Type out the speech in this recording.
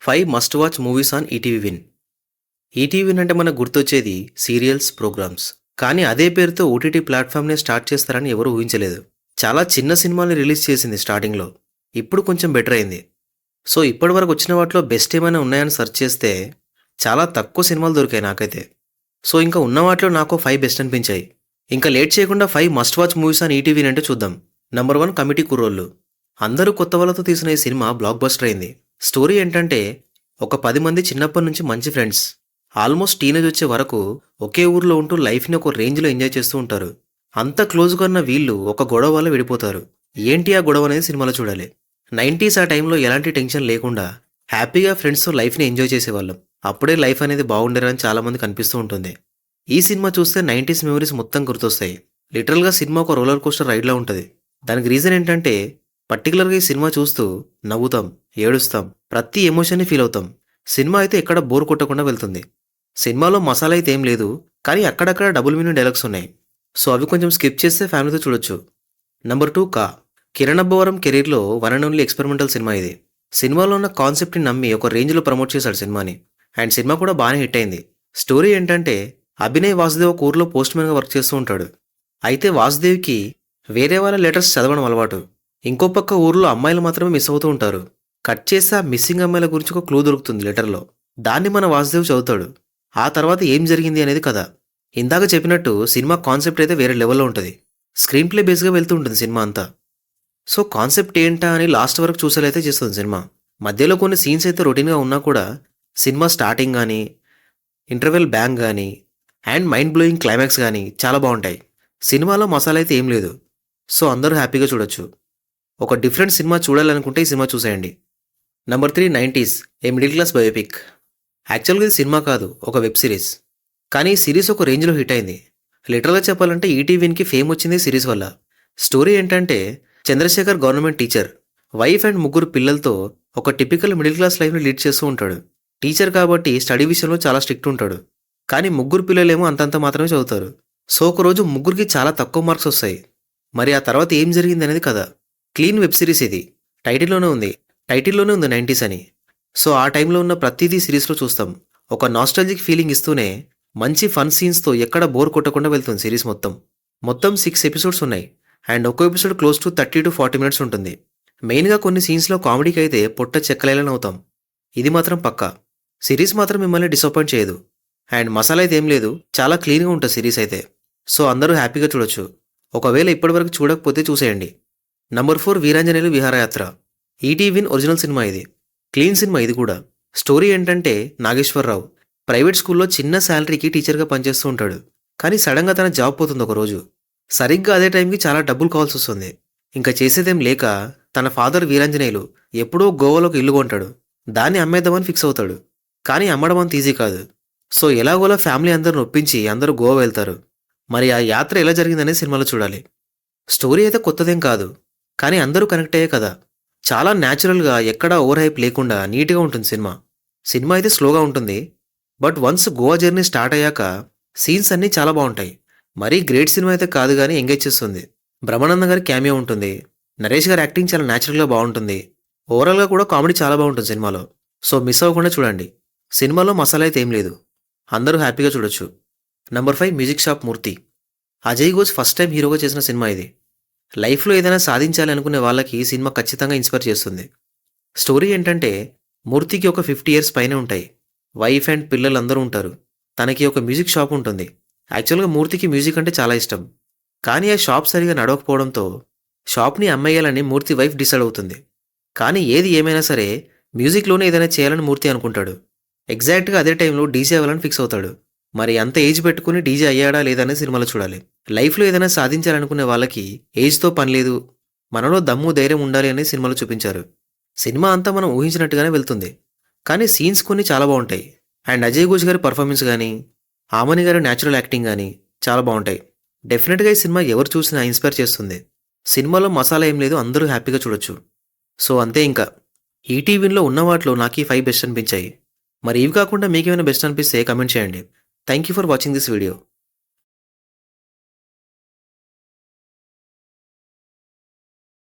5 must watch movies on ETV win. ETV win అంటే మనకు గుర్తొచ్చేది సీరియల్స్, ప్రోగ్రామ్స్. కానీ అదే పేరుతో ఓటీటీ ప్లాట్ఫామ్‌నే స్టార్ట్ చేస్తారని ఎవరూ ఊహించలేదు. చాలా చిన్న సినిమాల్ని రిలీజ్ చేసింది స్టార్టింగ్‌లో. ఇప్పుడు కొంచెం బెటర్ అయింది. సో ఇప్పటివరకు వచ్చిన వాటిలో బెస్ట్ ఏమైనా ఉన్నాయని సెర్చ్ చేస్తే చాలా తక్కువ సినిమాలు దొరికాయి నాకైతే. సో ఇంకా ఉన్న వాటిలో నాకు 5 బెస్ట్ అనిపించాయి. ఇంకా లేట్ చేయకుండా 5 must watch movies on ETV win అంటే చూద్దాం. నంబర్ 1 కమిటీ కుర్రోళ్ళు. అందరూ కొత్త వాళ్ళతో తీసిన ఈ సినిమా బ్లాక్ బస్టర్ అయింది. స్టోరీ ఏంటంటే ఒక 10 మంది చిన్నప్పటి నుంచి మంచి ఫ్రెండ్స్. ఆల్మోస్ట్ టీనేజ్ వచ్చే వరకు ఒకే ఊర్లో ఉంటూ లైఫ్‌ని ఒక రేంజ్‌లో ఎంజాయ్ చేస్తూ ఉంటారు. అంత క్లోజ్‌గా ఉన్న వీళ్ళు ఒక గొడవ వల్ల విడిపోతారు. ఏంటి ఆ గొడవ అనేది సినిమాలో చూడాలి. 90s ఆ టైంలో ఎలాంటి టెన్షన్ లేకుండా హ్యాపీగా ఫ్రెండ్స్‌తో లైఫ్‌ని ఎంజాయ్ చేసేవాళ్ళం. అప్పుడే లైఫ్ అనేది బాగుండేదని చాలామందికి అనిపిస్తూ ఉంటుంది. ఈ సినిమా చూస్తే 90s మెమరీస్ మొత్తం గుర్తొస్తాయి. లిటరల్‌గా సినిమా ఒక రోలర్ కోస్టర్ రైడ్‌లా ఉంటది. దానికి రీజన్ ఏంటంటే పర్టికులర్‌గా ఈ సినిమా చూస్తూ నవ్వుతాం, ఏడుస్తాం, ప్రతి ఎమోషన్‌ని ఫీల్ అవుతాం. సినిమా అయితే ఎక్కడ బోర్ కొట్టకుండా వెళ్తుంది. సినిమాలో మసాలా అయితే ఏం లేదు, కానీ అక్కడక్కడ డబుల్ మీనింగ్ డైలాగ్స్ ఉన్నాయి. సో అవి కొంచెం స్కిప్ చేస్తే ఫ్యామిలీతో చూడొచ్చు. నంబర్ 2 కా. కిరణ్ అబ్బవరం కెరీర్‌లో one and only experimental cinema ఇది. సినిమాలో ఉన్న కాన్సెప్ట్‌ని నమ్మి ఒక రేంజ్‌లో ప్రమోట్ చేశాడు సినిమాని. అండ్ సినిమా కూడా బాగానే హిట్ అయింది. స్టోరీ ఏంటంటే అభినయ్ వాసుదేవ్ ఒక ఊర్లో పోస్ట్‌మ్యాన్‌గా వర్క్ చేస్తూ ఉంటాడు. అయితే వాసుదేవ్‌కి వేరే వాళ్ళ లెటర్స్ చదవడం అలవాటు. ఇంకో పక్క ఊర్లో అమ్మాయిలు మాత్రమే మిస్ అవుతూ ఉంటారు. కట్ చేస్తే ఆ మిస్సింగ్ అమ్మాయిల గురించి ఒక క్లూ దొరుకుతుంది లెటర్‌లో. దాన్ని మన వాసుదేవ్ చదువుతాడు. ఆ తర్వాత ఏం జరిగింది అనేది కథ. ఇందాక చెప్పినట్టు సినిమా కాన్సెప్ట్ అయితే వేరే లెవెల్‌లో ఉంటది. స్క్రీన్ ప్లే బేస్‌గా వెళ్తూ ఉంటుంది సినిమా అంతా. సో కాన్సెప్ట్ ఏంటా అని లాస్ట్ వరకు చూసేలైతే చేస్తుంది సినిమా. మధ్యలో కొన్ని సీన్స్ అయితే రొటీన్‌గా ఉన్నా కూడా సినిమా స్టార్టింగ్ గానీ, ఇంటర్వెల్ బ్యాంగ్ గానీ, అండ్ మైండ్ బ్లోయింగ్ క్లైమాక్స్ గానీ చాలా బావుంటాయి. సినిమాలో మసాలా అయితే ఏం లేదు. సో అందరూ హ్యాపీగా చూడొచ్చు. ఒక డిఫరెంట్ సినిమా చూడాలనుకుంటే ఈ సినిమా చూసేయండి. Number 3 90s a middle class biopic. యాక్చువల్‌గా ఇది సినిమా కాదు, ఒక వెబ్ సిరీస్. కానీ ఈ సిరీస్ ఒక రేంజ్‌లో హిట్ అయింది. లిటరల్‌గా చెప్పాలంటే ఈటీవీకి ఫేమ్ వచ్చింది ఈ సిరీస్ వల్ల. స్టోరీ ఏంటంటే Chandrashekhar government teacher. Wife and ముగ్గురు పిల్లలతో ఒక టిపికల్ మిడిల్ క్లాస్ లైఫ్‌ని లీడ్ చేస్తూ ఉంటాడు. టీచర్ కాబట్టి స్టడీ విషయంలో చాలా స్ట్రిక్ట్ ఉంటాడు. కానీ ముగ్గురు పిల్లలేమో అంతంత మాత్రమే చదువుతారు. సో ఒకరోజు ముగ్గురికి చాలా తక్కువ మార్క్స్ వస్తాయి. మరి ఆ తర్వాత ఏం జరిగిందనేది కథ. క్లీన్ వెబ్ సిరీస్ ఇది. టైటిల్‌లోనే ఉంది. టైటిల్‌లోనే ఉంది 90s అని. సో ఆ టైంలో ఉన్న ప్రతీదీ సిరీస్‌లో చూస్తాం. ఒక నాస్టాల్జిక్ ఫీలింగ్ ఇస్తూనే మంచి ఫన్ సీన్స్‌తో ఎక్కడ బోర్ కొట్టకుండా వెళ్తుంది సిరీస్ మొత్తం. మొత్తం 6 ఎపిసోడ్స్ ఉన్నాయి. అండ్ ఒక్కో ఎపిసోడ్ క్లోజ్ టు 30-40 మినిట్స్ ఉంటుంది. మెయిన్‌గా కొన్ని సీన్స్‌లో కామెడీకి అయితే పొట్ట చెక్కలేలా నవ్వుతాం. ఇది మాత్రం పక్కా. సిరీస్ మాత్రం మిమ్మల్ని డిసప్పాయింట్ చేయదు. అండ్ మసాలా అయితే ఏం లేదు. చాలా క్లీన్‌గా ఉంటుంది సిరీస్ అయితే. సో అందరూ హ్యాపీగా చూడొచ్చు. ఒకవేళ ఇప్పటివరకు చూడకపోతే చూసేయండి. Number 4 Veeranjaneyulu Viharayatra. ETV win original సినిమా ఇది. క్లీన్ సినిమా ఇది కూడా. స్టోరీ ఏంటంటే నాగేశ్వరరావు ప్రైవేట్ స్కూల్లో చిన్న శాలరీకి టీచర్‌గా పనిచేస్తూ ఉంటాడు. కానీ సడన్‌గా తన జాబ్ పోతుంది ఒకరోజు. సరిగ్గా అదే టైంకి చాలా డబ్బులు కావాల్సొస్తుంది. ఇంకా చేసేదేం లేక తన ఫాదర్ వీరాంజనేయులు ఎప్పుడో గోవాలో ఒక ఇల్లు కొంటాడు. దాన్ని అమ్మేద్దామని ఫిక్స్ అవుతాడు. కానీ అమ్మడం అంత ఈజీ కాదు. సో ఎలాగోలా ఫ్యామిలీ అందరిని ఒప్పించి అందరూ గోవా వెళ్తారు. మరి ఆ యాత్ర ఎలా జరిగిందనేది సినిమాలో చూడాలి. స్టోరీ అయితే కొత్తదేం కాదు. కానీ అందరూ కనెక్ట్ అయ్యే కదా. చాలా న్యాచురల్‌గా ఎక్కడా ఓవర్ హైప్ లేకుండా నీట్‌గా ఉంటుంది సినిమా. సినిమా అయితే స్లోగా ఉంటుంది. But once Goa journey start అయ్యాక సీన్స్ అన్నీ చాలా బావుంటాయి. మరీ గ్రేట్ సినిమా అయితే కాదు గానీ ఎంగేజ్ చేస్తుంది. బ్రహ్మానందం గారి క్యామియో ఉంటుంది. నరేష్ గారి యాక్టింగ్ చాలా న్యాచురల్‌గా బావుంటుంది. ఓవరాల్‌గా కూడా కామెడీ చాలా బావుంటుంది సినిమాలో. సో మిస్ అవ్వకుండా చూడండి. సినిమాలో మసాలా అయితే ఏం లేదు. అందరూ హ్యాపీగా చూడొచ్చు. నంబర్ 5 మ్యూజిక్ షాప్ మూర్తి. అజయ్ ఘోష్ ఫస్ట్ టైం హీరోగా చేసిన సినిమా ఇది. లైఫ్‌లో ఏదైనా సాధించాలి అనుకునే వాళ్ళకి ఈ సినిమా ఖచ్చితంగా ఇన్‌స్పైర్ చేస్తుంది. స్టోరీ ఏంటంటే మూర్తికి ఒక 50 ఇయర్స్ పైనే ఉంటాయి. వైఫ్ అండ్ పిల్లలందరూ ఉంటారు. తనకి ఒక మ్యూజిక్ షాప్ ఉంటుంది. యాక్చువల్‌గా మూర్తికి మ్యూజిక్ అంటే చాలా ఇష్టం. కానీ ఆ షాప్ సరిగ్గా నడవకపోవడంతో షాప్‌ని అమ్మేయాలని మూర్తి వైఫ్ డిసైడ్ అవుతుంది. కానీ ఏది ఏమైనా సరే మ్యూజిక్‌లోనే ఏదైనా చేయాలని మూర్తి అనుకుంటాడు. ఎగ్జాక్ట్‌గా అదే టైంలో డీజే అవ్వాలని ఫిక్స్ అవుతాడు. మరి అంత ఏజ్ పెట్టుకుని డీజే అయ్యాడా లేదా అనేది సినిమాలో చూడాలి. లైఫ్‌లో ఏదైనా సాధించాలనుకునే వాళ్ళకి ఏజ్‌తో పని లేదు. మనలో దమ్ము, ధైర్యం ఉండాలి అని సినిమాలో చూపించారు. సినిమా అంతా మనం ఊహించినట్టుగానే వెళ్తుంది. కానీ సీన్స్ కొన్ని చాలా బావుంటాయి. అండ్ అజయ్ ఘోష్ గారి పర్ఫార్మెన్స్ గానీ, ఆమని గారి న్యాచురల్ యాక్టింగ్ గానీ చాలా బావుంటాయి. డెఫినెట్‌గా ఈ సినిమా ఎవరు చూసినా ఇన్‌స్పైర్ చేస్తుంది. సినిమాలో మసాలా ఏం లేదు. అందరూ హ్యాపీగా చూడొచ్చు. సో అంతే ఇంకా. ఈటీవీలో ఉన్న వాటిలో నాకు ఈ 5 బెస్ట్ అనిపించాయి. మరి ఇవి కాకుండా మీకేమైనా బెస్ట్ అనిపిస్తే కామెంట్ చేయండి. Thank you for watching this video.